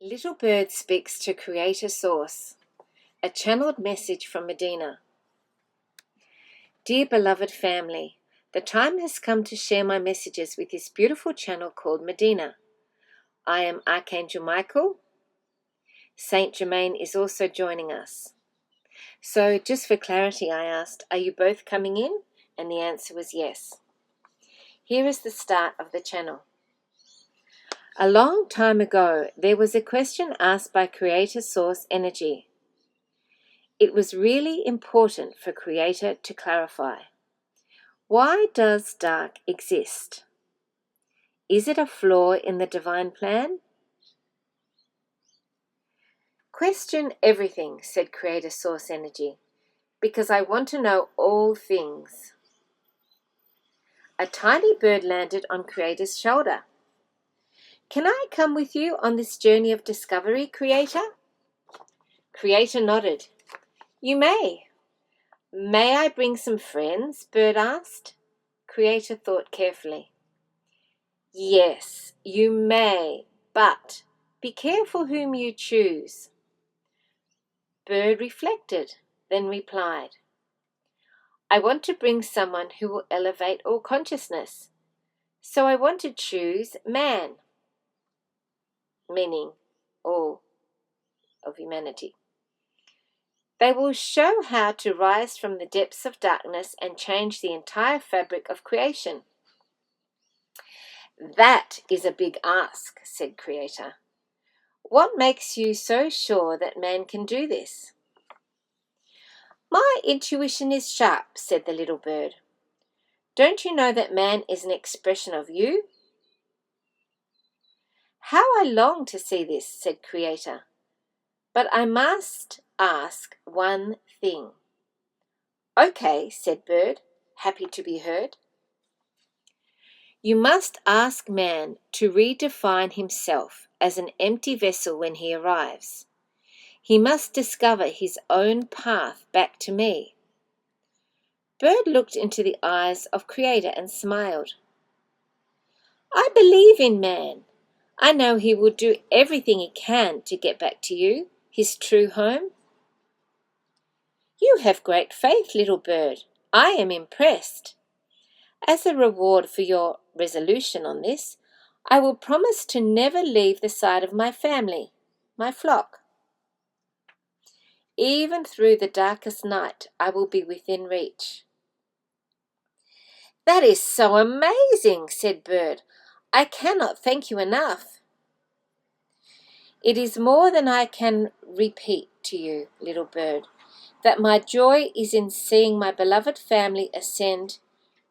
Little Bird speaks to Creator Source, a channeled message from Medina. Dear beloved family, the time has come to share my messages with this beautiful channel called Medina. I am Archangel Michael. St Germain is also joining us. So just for clarity, I asked, are you both coming in? And the answer was yes. Here is the start of the channel. A long time ago, there was a question asked by Creator Source Energy. It was really important for Creator to clarify. Why does dark exist? Is it a flaw in the divine plan? Question everything, said Creator Source Energy, because I want to know all things. A tiny bird landed on Creator's shoulder. Can I come with you on this journey of discovery, Creator? Creator nodded. You may. May I bring some friends? Bird asked. Creator thought carefully. Yes, you may, but be careful whom you choose. Bird reflected, then replied, I want to bring someone who will elevate all consciousness, so I want to choose man, meaning all of humanity. They will show how to rise from the depths of darkness and change the entire fabric of creation. That is a big ask, said Creator. What makes you so sure that man can do this? My intuition is sharp, said the little bird. Don't you know that man is an expression of you? How I long to see this, said Creator. But I must ask one thing. Okay, said Bird, happy to be heard. You must ask man to redefine himself as an empty vessel when he arrives. He must discover his own path back to me. Bird looked into the eyes of Creator and smiled. I believe in man. I know he will do everything he can to get back to you, his true home. You have great faith, little bird. I am impressed. As a reward for your resolution on this, I will promise to never leave the side of my family, my flock. Even through the darkest night, I will be within reach. That is so amazing, said Bird. I cannot thank you enough. It is more than I can repeat to you, little bird, that my joy is in seeing my beloved family ascend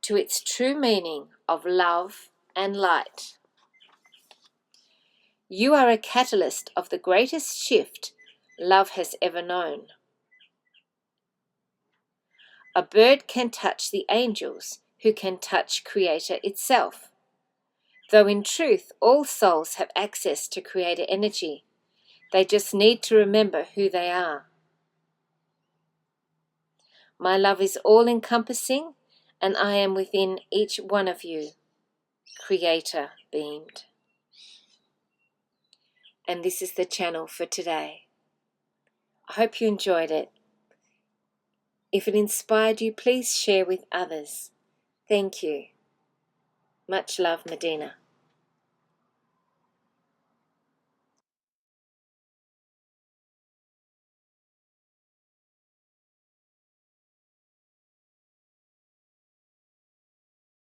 to its true meaning of love and light. You are a catalyst of the greatest shift love has ever known. A bird can touch the angels who can touch Creator itself. Though in truth all souls have access to Creator energy, they just need to remember who they are. My love is all-encompassing, and I am within each one of you, Creator beamed. And this is the channel for today. I hope you enjoyed it. If it inspired you, please share with others. Thank you. Much love, Medina.